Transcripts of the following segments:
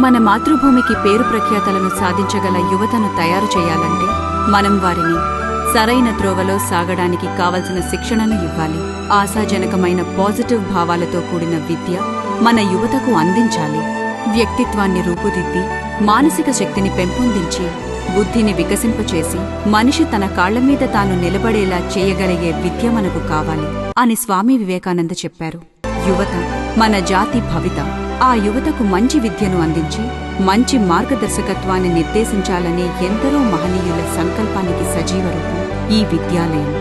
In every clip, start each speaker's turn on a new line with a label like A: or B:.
A: మన మాతృభూమికి పేరు ప్రఖ్యాతలను సాధించగల యువతను తయారు చేయాలంటే మనం వారిని సరైన త్రోవలో సాగడానికి కావలసిన శిక్షణను ఇవ్వాలి. ఆశాజనకమైన పాజిటివ్ భావాలతో కూడిన విద్య మన యువతకు అందించాలి. వ్యక్తిత్వాన్ని రూపుదిద్ది, మానసిక శక్తిని పెంపొందించి, బుద్ధిని వికసింపచేసి, మనిషి తన కాళ్లమీద తాను నిలబడేలా చేయగలిగే విద్య మనకు కావాలి అని స్వామి వివేకానంద చెప్పారు. యువత మన జాతి భవిత. ఆ యువతకు మంచి విద్యను అందించి, మంచి మార్గదర్శకత్వాన్ని నిర్దేశించాలనే ఎందరో మహనీయుల సంకల్పానికి సజీవ రూపం ఈ విద్యాలయం.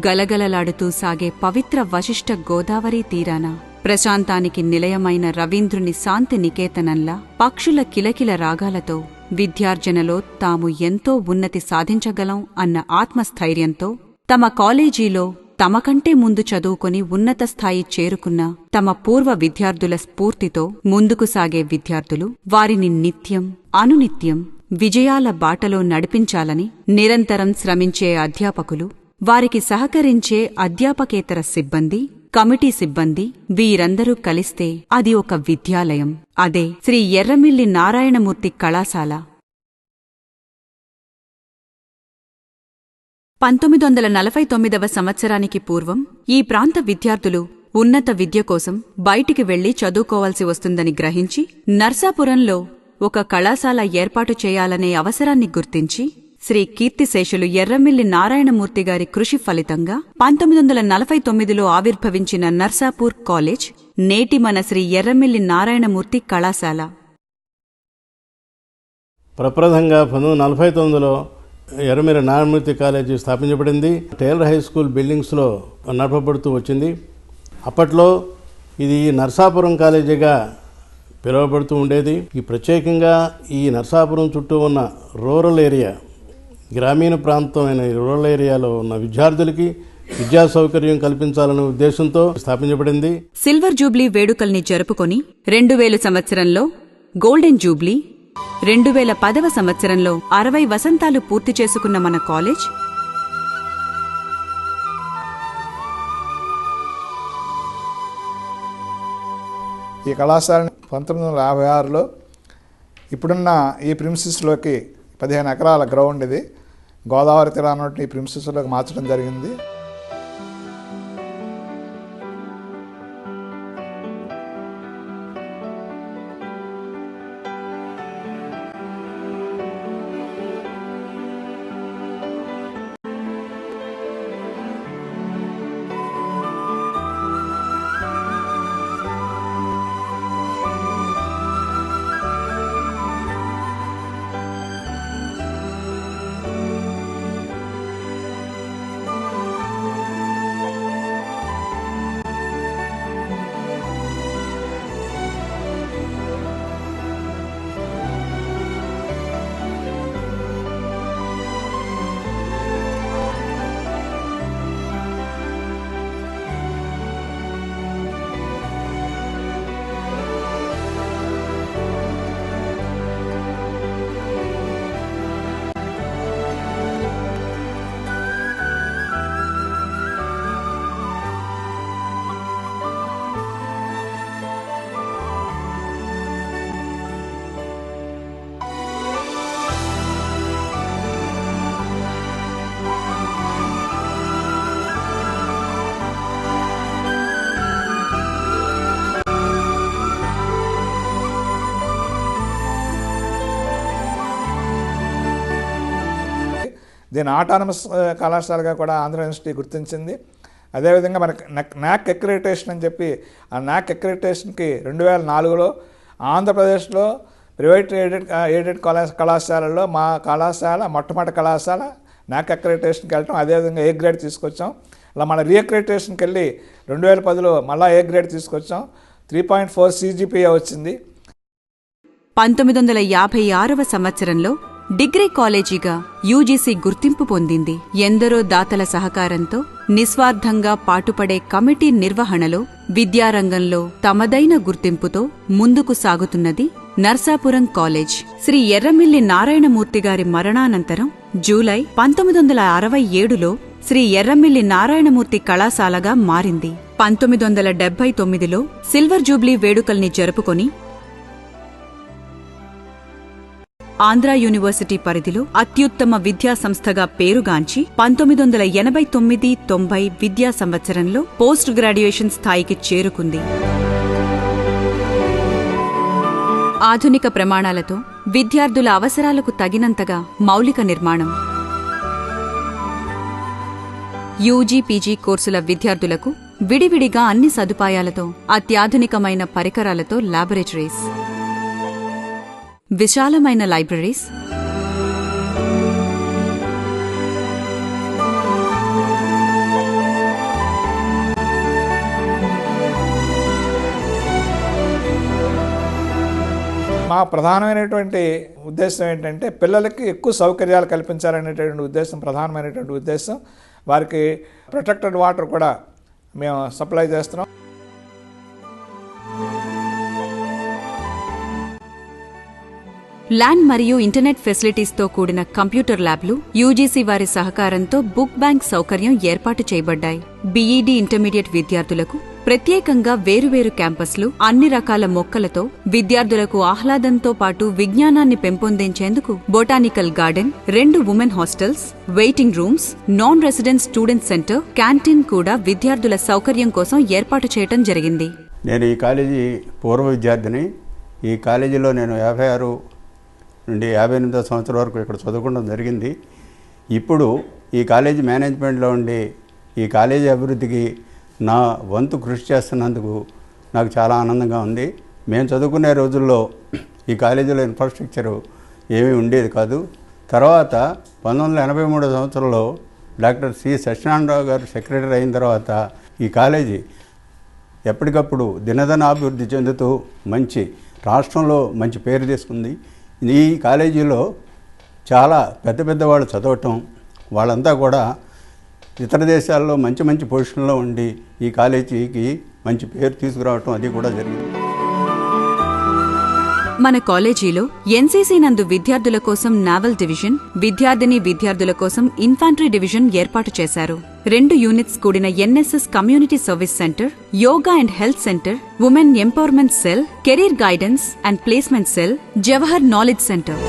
A: గలగలలాడుతూ సాగే పవిత్ర వశిష్ఠ గోదావరి తీరాన, ప్రశాంతానికి నిలయమైన రవీంద్రుని శాంతి నికేతనంలా పక్షుల కిలకిల రాగాలతో విద్యార్జనలో తాము ఎంతో ఉన్నతి సాధించగలం అన్న ఆత్మస్థైర్యంతో తమ కాలేజీలో తమకంటే ముందు చదువుకొని ఉన్నత స్థాయి చేరుకున్న తమ పూర్వ విద్యార్థుల స్ఫూర్తితో ముందుకు సాగే విద్యార్థులు, వారిని నిత్యం అనునిత్యం విజయాల బాటలో నడిపించాలని నిరంతరం శ్రమించే అధ్యాపకులు, వారికి సహకరించే అధ్యాపకేతర సిబ్బంది, కమిటీ సిబ్బంది, వీరందరూ కలిస్తే అది ఒక విద్యాలయం. అదే శ్రీ ఎర్రమిల్లి నారాయణమూర్తి కళాశాల. 1949వ సంవత్సరానికి పూర్వం ఈ ప్రాంత విద్యార్థులు ఉన్నత విద్య కోసం బయటికి వెళ్లి చదువుకోవాల్సి వస్తుందని గ్రహించి నర్సాపురంలో ఒక కళాశాల ఏర్పాటు చేయాలనే అవసరాన్ని గుర్తించి శ్రీ కీర్తిశేషులు ఎర్రమిల్లి నారాయణమూర్తిగారి కృషి ఫలితంగా 1949లో ఆవిర్భవించిన నర్సాపూర్ కాలేజ్ నేటి మన శ్రీ ఎర్రమిల్లి నారాయణమూర్తి కళాశాల.
B: ప్రప్రథంగా 1949లో ఎర్రమిల్లి నారాయణమూర్తి కాలేజీ స్థాపించబడింది. టైలర్ హై స్కూల్ బిల్డింగ్స్లో నడపబడుతూ వచ్చింది. అప్పట్లో ఇది నర్సాపురం కాలేజీగా పిలువబడుతూ ఉండేది. ఈ ప్రత్యేకంగా ఈ నర్సాపురం చుట్టూ ఉన్న రూరల్ ఏరియా, గ్రామీణ ప్రాంతమైన రూరల్ ఏరియాలో ఉన్న విద్యార్థులకి విద్యా సౌకర్యం కల్పించాలనే ఉద్దేశంతో స్థాపించబడింది.
A: సిల్వర్ జూబ్లీ వేడుకల్ని జరుపుకొని 2000 సంవత్సరంలో గోల్డెన్ జూబ్లీ, 2010వ సంవత్సరంలో 60 వసంతాలు పూర్తి చేసుకున్న మన కాలేజ్
C: ఈ కళాశాలని 1956లో ఇప్పుడున్న ఈ ప్రిన్సిస్లోకి 15 ఎకరాల గ్రౌండ్ ఇది గోదావరి తీరాన్ని ఈ ప్రిన్సిస్లోకి మార్చడం జరిగింది. దీని ఆటానమస్ కళాశాలగా కూడా ఆంధ్ర యూనివర్సిటీ గుర్తించింది. అదేవిధంగా మనకి నాక్ అక్రిడిటేషన్ అని చెప్పి ఆ నాక్ అక్రిడిటేషన్కి 2004లో ఆంధ్రప్రదేశ్లో ప్రైవేట్ ఎయిడెడ్ కళాశాలలో మా కళాశాల మొట్టమొదటి కళాశాల నాక్ అక్రిడిటేషన్కి వెళ్ళటం, అదేవిధంగా ఏ గ్రేడ్ తీసుకొచ్చాం. అలా మన రీఅక్రిడిటేషన్కి వెళ్ళి 2010లో మళ్ళీ ఏ గ్రేడ్ తీసుకొచ్చాం. 3.4 CGPA వచ్చింది.
A: 1956వ సంవత్సరంలో డిగ్రీ కాలేజీగా యూజీసీ గుర్తింపు పొందింది. ఎందరో దాతల సహకారంతో నిస్వార్థంగా పాటుపడే కమిటీ నిర్వహణలో విద్యారంగంలో తమదైన గుర్తింపుతో ముందుకు సాగుతున్నది నర్సాపురం కాలేజ్. శ్రీ ఎర్రమిల్లి నారాయణమూర్తిగారి మరణానంతరం జూలై 1967లో శ్రీ ఎర్రమిల్లి నారాయణమూర్తి కళాశాలగా మారింది. 1979లో సిల్వర్ జూబ్లీ వేడుకల్ని జరుపుకొని ఆంధ్రా యూనివర్సిటీ పరిధిలో అత్యుత్తమ విద్యా సంస్థగా పేరుగాంచి 1989-90 విద్యా సంవత్సరంలో పోస్ట్ గ్రాడ్యుయేషన్ స్థాయికి చేరుకుంది. ఆధునిక ప్రమాణాలతో విద్యార్థుల అవసరాలకు తగినంతగా మౌలిక నిర్మాణం, యూజీ, పీజీ కోర్సుల విద్యార్థులకు విడివిడిగా అన్ని సదుపాయాలతో అత్యాధునికమైన పరికరాలతో ల్యాబొరేటరీస్, విశాలమైన లైబ్రరీస్,
C: మా ప్రధానమైనటువంటి ఉద్దేశం ఏంటంటే పిల్లలకి ఎక్కువ సౌకర్యాలు కల్పించాలనేటువంటి ఉద్దేశం, ప్రధానమైనటువంటి ఉద్దేశం. వారికి ప్రొటెక్టెడ్ వాటర్ కూడా మేము సప్లై చేస్తున్నాం.
A: ల్యాండ్ మరియు ఇంటర్నెట్ ఫెసిలిటీస్తో కూడిన కంప్యూటర్ ల్యాబ్లు, యూజీసీ వారి సహకారంతో బుక్ బ్యాంక్ సౌకర్యం ఏర్పాటు చేయబడ్డాయి. బీఈడీ ఇంటర్మీడియట్ విద్యార్థులకు ప్రత్యేకంగా వేరువేరు క్యాంపస్లు, అన్ని రకాల మొక్కలతో విద్యార్థులకు ఆహ్లాదంతో పాటు విజ్ఞానాన్ని పెంపొందించేందుకు botanical garden, 2 women hostels, waiting rooms, non resident student centre, canteen కూడా విద్యార్థుల సౌకర్యం కోసం ఏర్పాటు చేయడం జరిగింది.
D: నేను ఈ కాలేజీ పూర్వ విద్యార్థిని. ఈ కాలేజీలో నేను 56 నుండి 58వ సంవత్సరం వరకు ఇక్కడ చదువుకోవడం జరిగింది. ఇప్పుడు ఈ కాలేజీ మేనేజ్మెంట్లో ఉండి ఈ కాలేజీ అభివృద్ధికి నా వంతు కృషి చేస్తున్నందుకు నాకు చాలా ఆనందంగా ఉంది. మేము చదువుకునే రోజుల్లో ఈ కాలేజీలో ఇన్ఫ్రాస్ట్రక్చరు ఏమీ ఉండేది కాదు. తర్వాత 1983 సంవత్సరంలో డాక్టర్ సి సత్యనారాయణరావు గారు సెక్రటరీ అయిన తర్వాత ఈ కాలేజీ ఎప్పటికప్పుడు దినదినాభివృద్ధి చెందుతూ రాష్ట్రంలో మంచి పేరు తీసుకుంది. ఈ కాలేజీలో చాలా పెద్ద వాళ్ళు చదవటం, వాళ్ళంతా కూడా ఇతర దేశాల్లో మంచి పొజిషన్లో ఉండి ఈ కాలేజీకి మంచి పేరు తీసుకురావటం అది కూడా జరిగింది.
A: మన కాలేజీలో ఎన్సీసీ నందు విద్యార్థుల కోసం నావల్ డివిజన్, విద్యార్థుల కోసం ఇన్ఫాంట్రీ డివిజన్ ఏర్పాటు చేశారు. 2 యూనిట్స్ కూడిన NSS community service centre, yoga and health centre, women empowerment cell, career guidance and placement cell, Jawahar knowledge centre.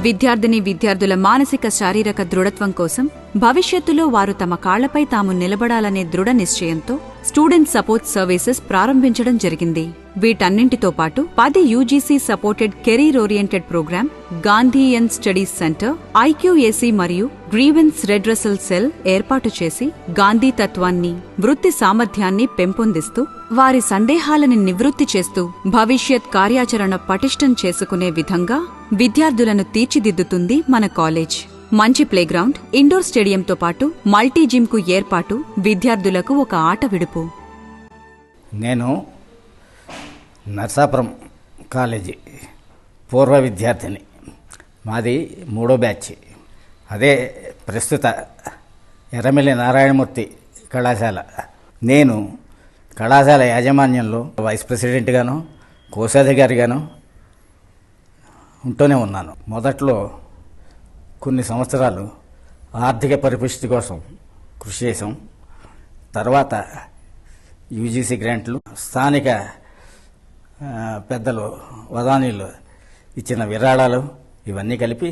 A: విద్యార్థుల మానసిక శారీరక దృఢత్వం కోసం భవిష్యత్తులో వారు తమ కాళ్లపై తాము నిలబడాలనే దృఢ నిశ్చయంతో స్టూడెంట్ సపోర్ట్ సర్వీసెస్ ప్రారంభించడం జరిగింది. వీటన్నింటితో పాటు 10 UGC supported career oriented programme, Gandhian studies centre, IQAC మరియు గ్రీవెన్స్ రెడ్రెసల్ సెల్ ఏర్పాటు చేసి గాంధీ తత్వాన్ని, వృత్తి సామర్థ్యాన్ని పెంపొందిస్తూ వారి సందేహాలని నివృత్తి చేస్తూ భవిష్యత్ కార్యాచరణ పటిష్టం చేసుకునే విధంగా విద్యార్థులను తీర్చిదిద్దుతుంది మన కాలేజ్. మంచి ప్లేగ్రౌండ్, ఇండోర్ స్టేడియంతో పాటు మల్టీ జిమ్కు ఏర్పాటు విద్యార్థులకు ఒక ఆట విడుపు.
E: నేను నర్సాపురం కాలేజీ పూర్వ విద్యార్థిని. మాది 3వ బ్యాచ్. అదే ప్రస్తుత ఎర్రమిల్లి నారాయణమూర్తి కళాశాల. నేను కళాశాల యాజమాన్యంలో వైస్ ప్రెసిడెంట్గాను, కోశాధికారిగాను ఉంటూనే ఉన్నాను. మొదట్లో కొన్ని సంవత్సరాలు ఆర్థిక పరిపుష్టి కోసం కృషి చేశాం. తర్వాత యూజీసీ గ్రాంట్లు, స్థానిక పెద్దలు, వదానీలు ఇచ్చిన విరాళాలు ఇవన్నీ కలిపి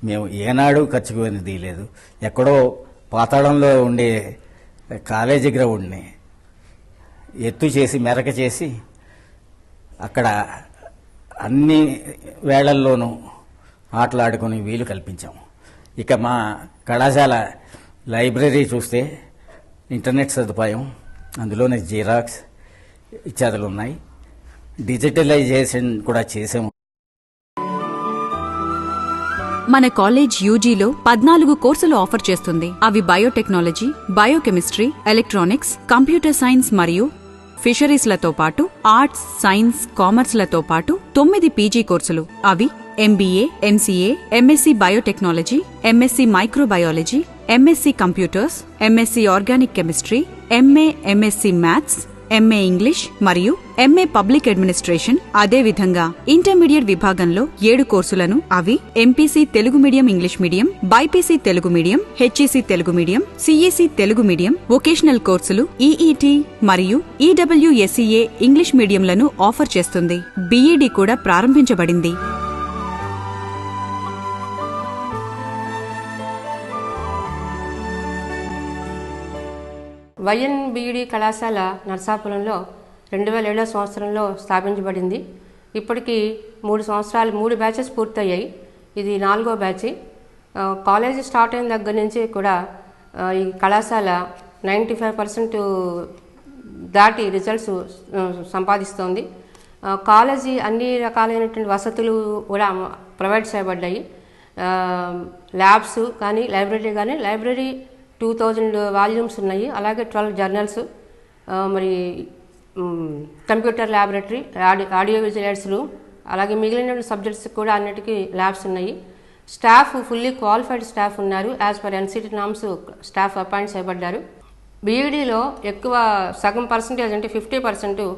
E: మేము ఏనాడు ఖర్చుకునేది లేదు. ఎక్కడో పాతాళంలో ఉండే కాలేజీ గ్రౌండ్ని ఎత్తు చేసి, మెరక చేసి అక్కడ అన్ని వేళల్లోనూ ఆటలాడుకుని వీలు కల్పించాము. ఇక మా కళాశాల లైబ్రరీ చూస్తే ఇంటర్నెట్ సదుపాయం, అందులోనే జిరాక్స్ ఇత్యాదులు ఉన్నాయి. డిజిటలైజేషన్ కూడా చేసాము.
A: మన కాలేజ్ యూజీలో 14 కోర్సులు ఆఫర్ చేస్తుంది. అవి biotechnology, biochemistry, electronics, computer science మరియు ఫిషరీస్లతో పాటు ఆర్ట్స్, సైన్స్, కామర్స్లతో పాటు 9 పీజీ కోర్సులు. అవి MBA, MCA, MSc Biotechnology, MSc Microbiology, MSc Computers, MSc Organic Chemistry, MA, MSc Maths, MA English మరియు MA పబ్లిక్ అడ్మినిస్ట్రేషన్. అదేవిధంగా ఇంటర్మీడియట్ విభాగంలో 7 కోర్సులను, అవి MPC Telugu medium English medium, BIPC Telugu medium, HEC Telugu medium, CEC Telugu medium, vocational కోర్సులు, EET మరియు EWSEA English మీడియంలను offer చేస్తుంది. BEd కూడా ప్రారంభించబడింది.
F: YNBED కళాశాల నర్సాపురంలో 2007 సంవత్సరంలో స్థాపించబడింది. ఇప్పటికి 3 సంవత్సరాలు 3 బ్యాచెస్ పూర్తయ్యాయి. ఇది 4వ బ్యాచ్. కాలేజీ స్టార్ట్ అయిన దగ్గర నుంచి కూడా ఈ కళాశాల 95% దాటి రిజల్ట్స్ సంపాదిస్తోంది. కాలేజీ అన్ని రకాలైనటువంటి వసతులు కూడా ప్రొవైడ్ చేయబడ్డాయి. ల్యాబ్స్ కానీ లైబ్రరీ 2000 వాల్యూమ్స్ ఉన్నాయి. అలాగే 12 జర్నల్స్, మరి computer laboratory, audio visuals room, అలాగే మిగిలిన సబ్జెక్ట్స్ కూడా అన్నిటికీ ల్యాబ్స్ ఉన్నాయి. స్టాఫ్ ఫుల్లీ క్వాలిఫైడ్ స్టాఫ్ ఉన్నారు. As per NCT norms staff appoint చేయబడ్డారు. BEDలో ఎక్కువ సగం పర్సంటేజ్ అంటే 50%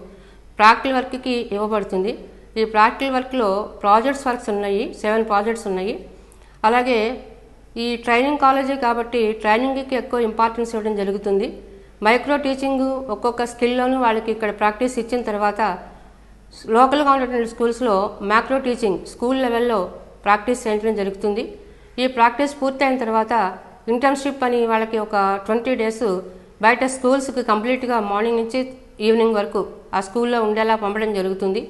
F: ప్రాక్టికల్ వర్క్కి ఇవ్వబడుతుంది. ఈ ప్రాక్టికల్ వర్క్లో ప్రాజెక్ట్స్ వర్క్స్ ఉన్నాయి, 7 ప్రాజెక్ట్స్ ఉన్నాయి. అలాగే ఈ ట్రైనింగ్ కాలేజీ కాబట్టి ట్రైనింగ్కి ఎక్కువ ఇంపార్టెన్స్ ఇవ్వడం జరుగుతుంది. మైక్రో టీచింగ్ ఒక్కొక్క స్కిల్లోనూ వాళ్ళకి ఇక్కడ ప్రాక్టీస్ ఇచ్చిన తర్వాత లోకల్గా ఉన్నటువంటి స్కూల్స్లో మ్యాక్రో టీచింగ్ స్కూల్ లెవెల్లో ప్రాక్టీస్ చేయించడం జరుగుతుంది. ఈ ప్రాక్టీస్ పూర్తయిన తర్వాత ఇంటర్న్షిప్ అని వాళ్ళకి ఒక 20 days బయట స్కూల్స్కి కంప్లీట్గా మార్నింగ్ నుంచి ఈవినింగ్ వరకు ఆ స్కూల్లో ఉండేలా పంపడం జరుగుతుంది.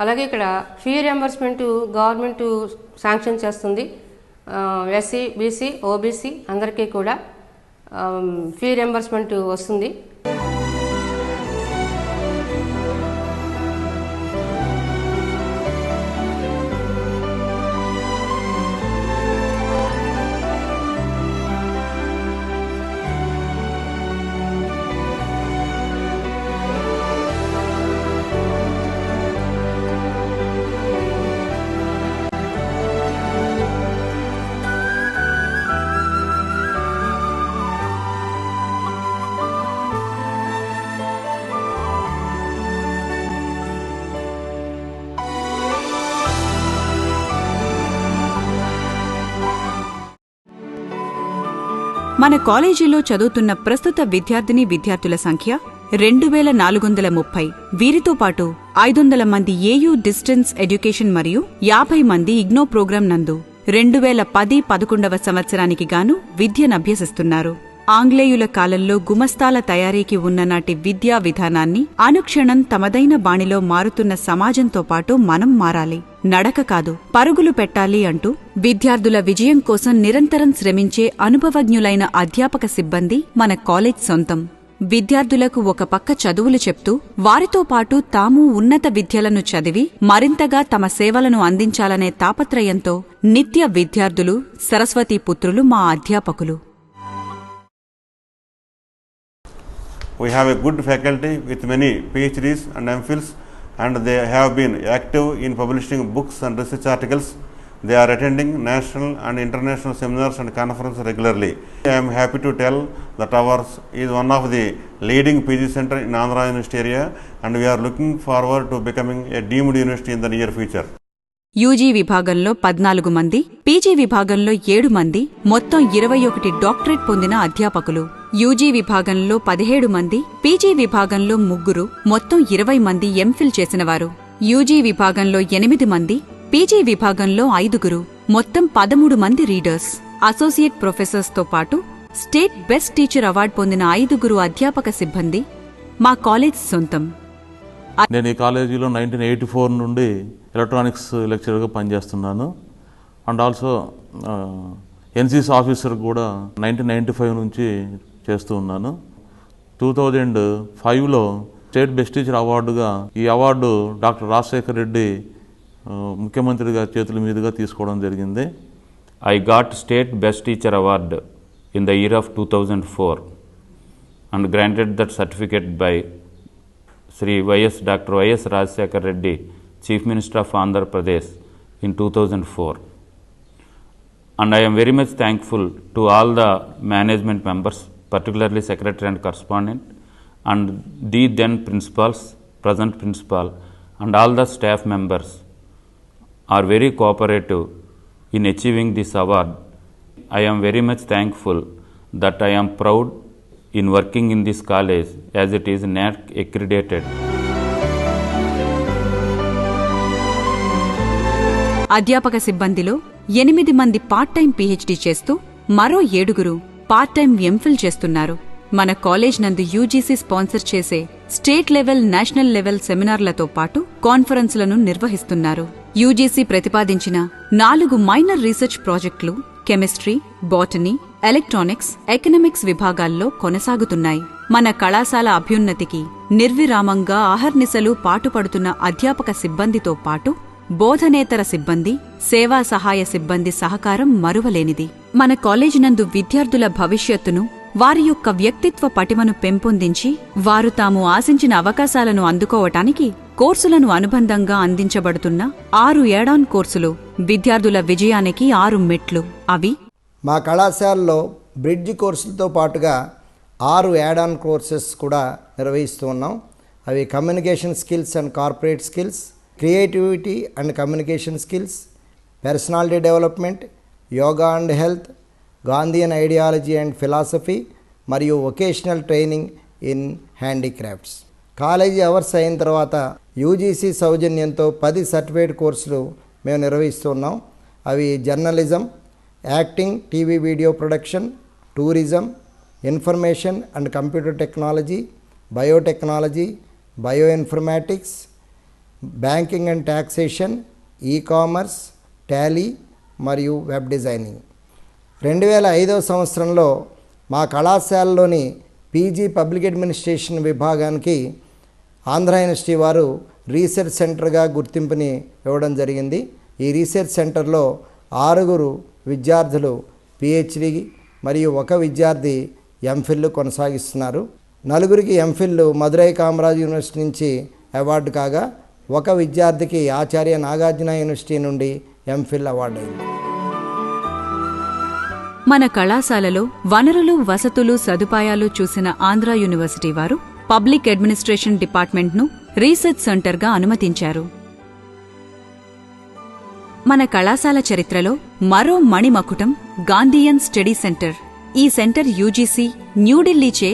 F: అలాగే ఇక్కడ ఫీ రియంబర్స్మెంట్ గవర్నమెంట్ శాంక్షన్ చేస్తుంది. SC, BC, OBC అందరికీ కూడా ఫీ రియంబర్స్మెంట్ వస్తుంది.
A: మన కాలేజీలో చదువుతున్న ప్రస్తుత విద్యార్థుల సంఖ్య 2430. వీరితో పాటు 500 మంది AU డిస్టెన్స్ ఎడ్యుకేషన్ మరియు 50 మంది IGNO ప్రోగ్రాం నందు 2010-11వ సంవత్సరానికి గాను విద్యనభ్యసిస్తున్నారు. ఆంగ్లేయుల కాలంలో గుమస్తాల తయారీకి ఉన్న నాటి విద్యా విధానాన్ని అనుక్షణం తమదైన బాణిలో మారుతున్న సమాజంతో పాటు మనం మారాలి. నడక కాదు, పరుగులు పెట్టాలి అంటూ విద్యార్థుల విజయం కోసం నిరంతరం శ్రమించే అనుభవజ్ఞులైన అధ్యాపక సిబ్బంది మన కాలేజ్ సొంతం. విద్యార్థులకు ఒక పక్క చదువులు చెప్తూ వారితో పాటు తాము ఉన్నత విద్యలను చదివి మరింతగా తమ సేవలను అందించాలనే తాపత్రయంతో నిత్య విద్యార్థులు, సరస్వతీ పుత్రులు మా అధ్యాపకులు.
G: We have a good faculty with many PhDs and MPhils, and they have been active in publishing books and research articles. They are attending national and international seminars and conferences regularly. I am happy to tell that ours is one of the leading PG center in Andhra University area, and we are looking forward to becoming a deemed university in the near future.
A: UG విభాగంలో 14 మంది, PG విభాగంలో 7 మంది, మొత్తం 21 doctorate పొందిన అధ్యాపకులు. UG విభాగంలో 17 మంది, PG విభాగంలో 3, మొత్తం 20 మంది ఎంఫిల్ చేసినవారు. యూజీ విభాగంలో 8 మంది, పీజీ విభాగంలో 5, మొత్తం 13 మంది రీడర్స్, అసోసియేట్ ప్రొఫెసర్స్తో పాటు స్టేట్ బెస్ట్ టీచర్ అవార్డు పొందిన 5 అధ్యాపక సిబ్బంది మా కాలేజ్ సొంతం.
H: నేను ఈ కాలేజీలో 1984 నుండి ఎలక్ట్రానిక్స్ లెక్చరర్గా పనిచేస్తున్నాను. అండ్ ఆల్సో NCC ఆఫీసర్ కూడా 1995 నుంచి చేస్తూ ఉన్నాను. 2005లో స్టేట్ బెస్ట్ టీచర్ అవార్డుగా ఈ అవార్డు డాక్టర్ రాజశేఖర్ రెడ్డి ముఖ్యమంత్రి గారి చేతుల మీదుగా తీసుకోవడం జరిగింది.
I: I got State Best Teacher Award in the year of 2004 and granted that certificate by Dr. Y.S. Rajsekhar Reddy, Chief Minister of Andhra Pradesh, in 2004. And I am very much thankful to all the management members, particularly secretary and correspondent, and the then principals, present principal, and all the staff members are very cooperative in achieving this award. I am very much thankful that I am proud in working in this college as it is NAC accredited.
A: అధ్యాపక సిబ్బందిలో 8 మంది part time PhD చేస్తూ మరో 7 part time MPhil చేస్తున్నారు. మన college నందు UGC sponsor చేసే state level, national level సెమినార్లతో పాటు కాన్ఫరెన్స్లను నిర్వహిస్తున్నారు. యూజీసీ ప్రతిపాదించిన 4 మైనర్ రీసెర్చ్ ప్రాజెక్టులు కెమిస్ట్రీ, బాటనీ, ఎలక్ట్రానిక్స్, ఎకనామిక్స్ విభాగాల్లో కొనసాగుతున్నాయి. మన కళాశాల అభ్యున్నతికి నిర్విరామంగా అహర్నిశలు పాటుపడుతున్న అధ్యాపక సిబ్బందితో పాటు బోధనేతర సిబ్బంది, సేవా సహాయ సిబ్బంది సహకారం మరువలేనిది. మన కాలేజీ నందు విద్యార్థుల భవిష్యత్తును, వారి యొక్క వ్యక్తిత్వ పటిమను పెంపొందించి వారు తాము ఆశించిన అవకాశాలను అందుకోవటానికి కోర్సులను అనుబంధంగా అందించబడుతున్న 6 యాడ్-ఆన్ కోర్సులు విద్యార్థుల విజయానికి 6 మెట్లు. అవి
J: మా కళాశాలలో బ్రిడ్జ్ కోర్సులతో పాటుగా 6 యాడ్-ఆన్ కోర్సెస్ కూడా నిర్వహిస్తూ ఉన్నాం. అవి communication skills and corporate skills, creativity and communication skills, personality development, yoga and health, Gandhian ideology and philosophy మరియు vocational training in handicrafts. College hours అయిన తర్వాత యూజీసీ సౌజన్యంతో 10 సర్టిఫికేట్ కోర్సులు మేము నిర్వహిస్తున్నాం. అవి journalism, acting, TV video production, tourism, information and computer technology, biotechnology, bio informatics, banking and taxation, e-commerce, Tally మరియు web designing. 2005వ సంవత్సరంలో మా కళాశాలలోని పీజీ పబ్లిక్ అడ్మినిస్ట్రేషన్ విభాగానికి ఆంధ్ర యూనివర్సిటీ వారు రీసెర్చ్ సెంటర్గా గుర్తింపుని ఇవ్వడం జరిగింది. ఈ రీసెర్చ్ సెంటర్లో 6 విద్యార్థులు పిహెచ్డి మరియు 1 విద్యార్థి ఎంఫిల్ కొనసాగిస్తున్నారు. 4 ఎంఫిల్ మదురై కామరాజ్ యూనివర్సిటీ నుంచి అవార్డు కాగా 1 విద్యార్థికి ఆచార్య నాగార్జున యూనివర్సిటీ నుండి ఎంఫిల్ అవార్డు అయింది.
A: మన కళాశాలలో వనరులు, వసతులు, సదుపాయాలు చూసిన ఆంధ్ర యూనివర్సిటీ వారు పబ్లిక్ అడ్మినిస్ట్రేషన్ డిపార్ట్మెంట్ను రీసెర్చ్ సెంటర్గా అనుమతించారు. మన కళాశాల చరిత్రలో మరో మణిమకుటం గాంధీయన్ స్టడీ సెంటర్. ఈ సెంటర్ యూజీసీ న్యూఢిల్లీచే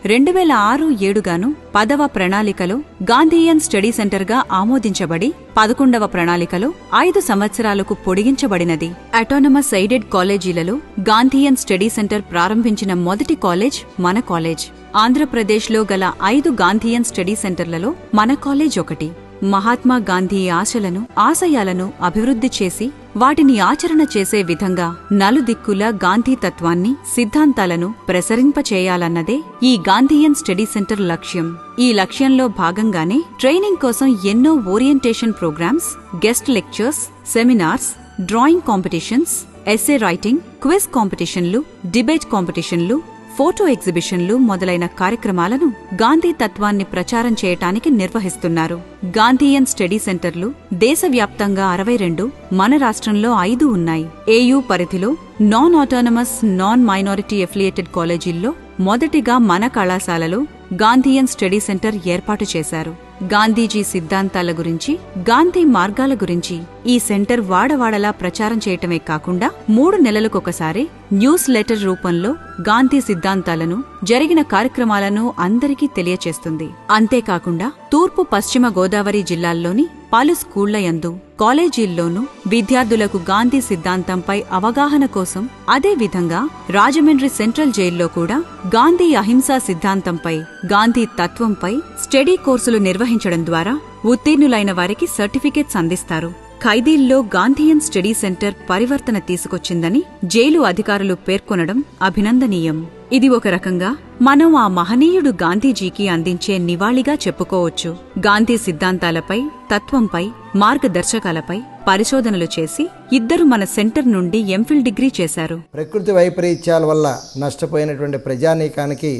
A: 2006-07 గాను 10వ ప్రణాళికలో గాంధీయన్ స్టడీ సెంటర్గా ఆమోదించబడి 11వ ప్రణాళికలో 5 సంవత్సరాలకు పొడిగించబడినది. అటానమస్ ఎయిడెడ్ కాలేజీలలో గాంధీయన్ స్టడీ సెంటర్ ప్రారంభించిన మొదటి కాలేజ్ మన కాలేజ్. ఆంధ్రప్రదేశ్లో గల 5 గాంధీయన్ స్టడీ సెంటర్లలో మన కాలేజ్ ఒకటి. మహాత్మా గాంధీ ఆశలను, ఆశయాలను అభివృద్ధి చేసి వాటిని ఆచరణ చేసే విధంగా నలుదిక్కుల గాంధీ తత్వాన్ని, సిద్ధాంతాలను ప్రసరింపచేయాలన్నదే ఈ గాంధీయన్ స్టడీ సెంటర్ లక్ష్యం. ఈ లక్ష్యంలో భాగంగానే ట్రైనింగ్ కోసం ఎన్నో orientation programmes, guest lectures, seminars, drawing competitions, essay writing, quiz కాంపిటీషన్లు, డిబేట్ కాంపిటీషన్లు, ఫోటో ఎగ్జిబిషన్లు మొదలైన కార్యక్రమాలను గాంధీ తత్వాన్ని ప్రచారం చేయటానికి నిర్వహిస్తున్నారు. గాంధీయన్ స్టడీ సెంటర్లు దేశవ్యాప్తంగా 62, మన రాష్ట్రంలో 5 ఉన్నాయి. ఏయూ పరిధిలో non autonomous, non minority affiliated కాలేజీల్లో మొదటిగా మన కళాశాలలో గాంధీయన్ స్టడీ సెంటర్ ఏర్పాటు చేశారు. గాంధీజీ సిద్ధాంతాల గురించి, గాంధీ మార్గాల గురించి ఈ సెంటర్ వాడవాడలా ప్రచారం చేయటమే కాకుండా 3 నెలలకొకసారి న్యూస్ లెటర్ రూపంలో గాంధీ సిద్ధాంతాలను, జరిగిన కార్యక్రమాలను అందరికీ తెలియచేస్తుంది. అంతేకాకుండా తూర్పు, పశ్చిమ గోదావరి జిల్లాల్లోని పలు స్కూళ్ల యందు, కాలేజీల్లోనూ విద్యార్థులకు గాంధీ సిద్ధాంతంపై అవగాహన కోసం, అదేవిధంగా రాజమండ్రి సెంట్రల్ జైల్లో కూడా గాంధీ అహింసా సిద్ధాంతంపై, గాంధీ తత్వంపై స్టడీ కోర్సులు నిర్వహించడం ద్వారా ఉత్తీర్ణులైన వారికి సర్టిఫికేట్స్ అందిస్తారు. ఖైదీల్లో గాంధీయన్ స్టడీ సెంటర్ పరివర్తన తీసుకొచ్చిందని జైలు అధికారులు పేర్కొనడం అభినందనీయం. ఇది ఒక రకంగా మనం ఆ మహనీయుడు గాంధీజీకి అందించే నివాళిగా చెప్పుకోవచ్చు. గాంధీ సిద్ధాంతాలపై, తత్వంపై, మార్గదర్శకాలపై పరిశోధనలు చేసి 2 మన సెంటర్ నుండి ఎంఫిల్ డిగ్రీ చేశారు.
J: ప్రకృతి వైపరీత్యాల వల్ల నష్టపోయినటువంటి ప్రజానీకానికి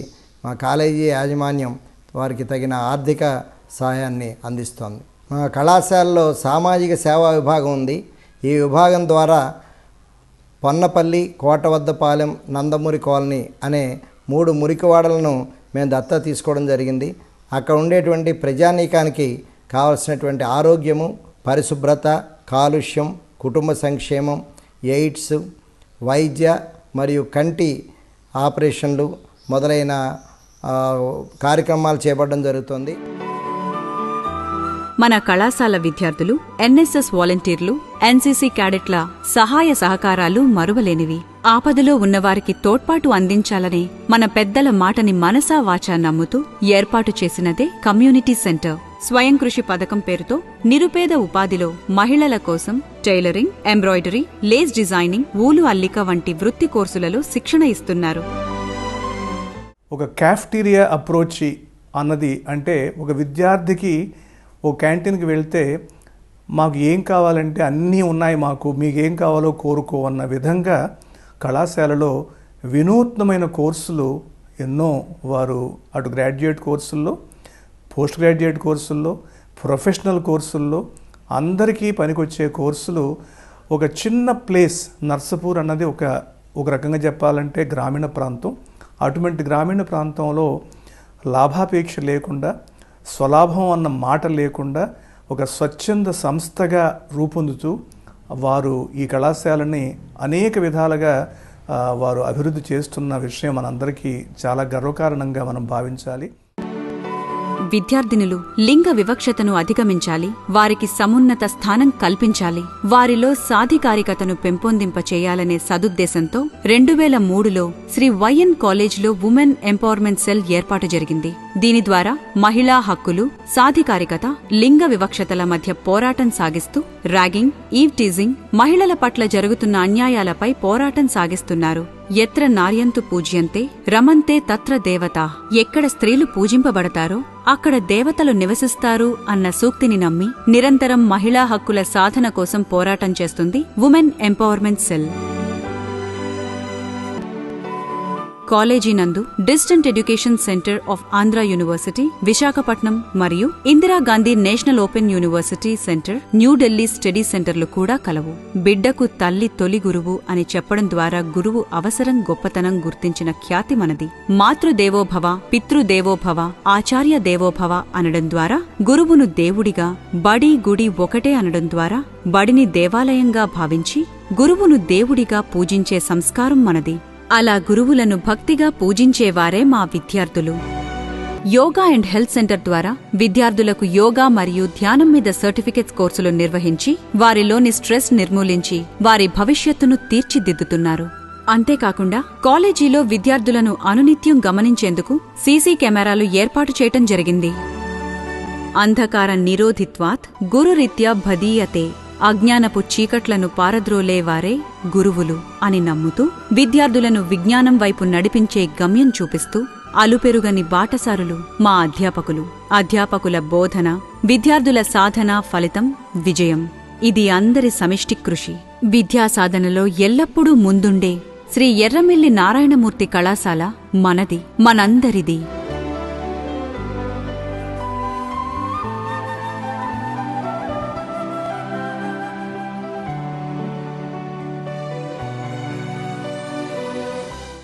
J: మా కాలేజీ యాజమాన్యం వారికి తగిన ఆర్థిక సహాయాన్ని అందిస్తోంది. మా కళాశాలలో సామాజిక సేవా విభాగం ఉంది. ఈ విభాగం ద్వారా పొన్నపల్లి, కోటవద్దపాలెం, నందమూరి కాలనీ అనే 3 మురికివాడలను మేము దత్తత తీసుకోవడం జరిగింది. అక్కడ ఉండేటువంటి ప్రజానీకానికి కావలసినటువంటి ఆరోగ్యము, పరిశుభ్రత, కాలుష్యం, కుటుంబ సంక్షేమం, ఎయిడ్స్, వైద్య మరియు కంటి ఆపరేషన్లు మొదలైన కార్యక్రమాలు చేపట్టడం జరుగుతుంది.
A: మన కళాశాల విద్యార్థులు, ఎన్ఎస్ఎస్ వాలంటీర్లు, ఎన్సీసీ క్యాడెట్ల సహాయ సహకారాలు మరువలేనివి. ఆపదలో ఉన్నవారికి తోడ్పాటు అందించాలనే మన పెద్దల మాటని మనసా వాచా నమ్ముతూ ఏర్పాటు చేసినదే కమ్యూనిటీ సెంటర్. స్వయం కృషి పథకం పేరుతో నిరుపేద ఉపాధిలో మహిళల కోసం టైలరింగ్, ఎంబ్రాయిడరీ, లేస్ డిజైనింగ్, ఊలు అల్లిక వంటి వృత్తి కోర్సులలో శిక్షణ ఇస్తున్నారు.
K: ఒక క్యాఫ్టీరియా అప్రోచ్ అన్నది అంటే ఒక విద్యార్థికి ఓ క్యాంటీన్కి వెళ్తే మాకు ఏం కావాలంటే అన్నీ ఉన్నాయి, మాకు మీకు ఏం కావాలో కోరుకో అన్న విధంగా కళాశాలలో వినూత్నమైన కోర్సులు ఎన్నో వారు అటు గ్రాడ్యుయేట్ కోర్సుల్లో, పోస్ట్ గ్రాడ్యుయేట్ కోర్సుల్లో, ప్రొఫెషనల్ కోర్సుల్లో అందరికీ పనికొచ్చే కోర్సులు. ఒక చిన్న ప్లేస్ నర్సాపూర్ అన్నది ఒక రకంగా చెప్పాలంటే గ్రామీణ ప్రాంతం. అటువంటి గ్రామీణ ప్రాంతంలో లాభాపేక్ష లేకుండా, స్వలాభం అన్న మాట లేకుండా ఒక స్వచ్ఛంద సంస్థగా రూపొందుతూ వారు ఈ కళాశాలని అనేక విధాలుగా వారు అభివృద్ధి చేస్తున్న విషయం మనందరికీ చాలా గర్వకారణంగా మనం భావించాలి.
A: విద్యార్థినులు లింగ వివక్షతను అధిగమించాలి, వారికి సమున్నత స్థానం కల్పించాలి, వారిలో సాధికారికతను పెంపొందింపచేయాలనే సదుద్దేశంతో 2003లో శ్రీ వైఎన్ కాలేజ్లో ఉమెన్ ఎంపవర్మెంట్ సెల్ ఏర్పాటు జరిగింది. దీని ద్వారా మహిళా హక్కులు, సాధికారికత, లింగ వివక్షతల మధ్య పోరాటం సాగిస్తూ ర్యాగింగ్, ఈవ్ టీజింగ్, మహిళల పట్ల జరుగుతున్న అన్యాయాలపై పోరాటం సాగిస్తున్నారు. ఎత్ర నార్యంతు పూజ్యంతే రమంతే తత్ర దేవతా. ఎక్కడ స్త్రీలు పూజింపబడతారో అక్కడ దేవతలు నివసిస్తారు అన్న సూక్తిని నమ్మి నిరంతరం మహిళా హక్కుల సాధన కోసం పోరాటం చేస్తుంది ఉమెన్ ఎంపవర్మెంట్ సెల్. కాలేజీ నందు distant education centre of Andhra university, Visakhapatnam మరియు Indira Gandhi national open university centre, New Delhi study సెంటర్లు కూడా కలవు. బిడ్డకు తల్లి తొలి గురువు అని చెప్పడం ద్వారా గురువు అవసరం, గొప్పతనం గుర్తించిన ఖ్యాతి మనది. మాతృదేవోభవ, పితృదేవోభవ, ఆచార్య దేవోభవ అనడం ద్వారా గురువును దేవుడిగా, బడి గుడి ఒకటే అనడం ద్వారా బడిని దేవాలయంగా భావించి గురువును దేవుడిగా పూజించే సంస్కారం మనది. అలా గురువులను భక్తిగా పూజించేవారే మా విద్యార్థులు. యోగా అండ్ హెల్త్ సెంటర్ ద్వారా విద్యార్థులకు యోగా మరియు ధ్యానం మీద సర్టిఫికెట్స్ కోర్సులు నిర్వహించి వారిలోని స్ట్రెస్ నిర్మూలించి వారి భవిష్యత్తును తీర్చిదిద్దుతున్నారు. అంతేకాకుండా కాలేజీలో విద్యార్థులను అనునిత్యం గమనించేందుకు సీసీ కెమెరాలు ఏర్పాటు చేయటం జరిగింది. అంధకార నిరోధిత్వాత్ గురురీత్యా భదీయతే. అజ్ఞానపు చీకట్లను పారద్రోలేవారే గురువులు అని నమ్ముతూ విద్యార్థులను విజ్ఞానం వైపు నడిపించే గమ్యం చూపిస్తూ అలుపెరుగని బాటసారులు మా అధ్యాపకులు. అధ్యాపకుల బోధన, విద్యార్థుల సాధన ఫలితం విజయం. ఇది అందరి సమిష్టి కృషి. విద్యా సాధనలో ఎల్లప్పుడూ ముందుండే శ్రీ ఎర్రమిల్లి నారాయణమూర్తి కళాశాల మనది, మనందరిది.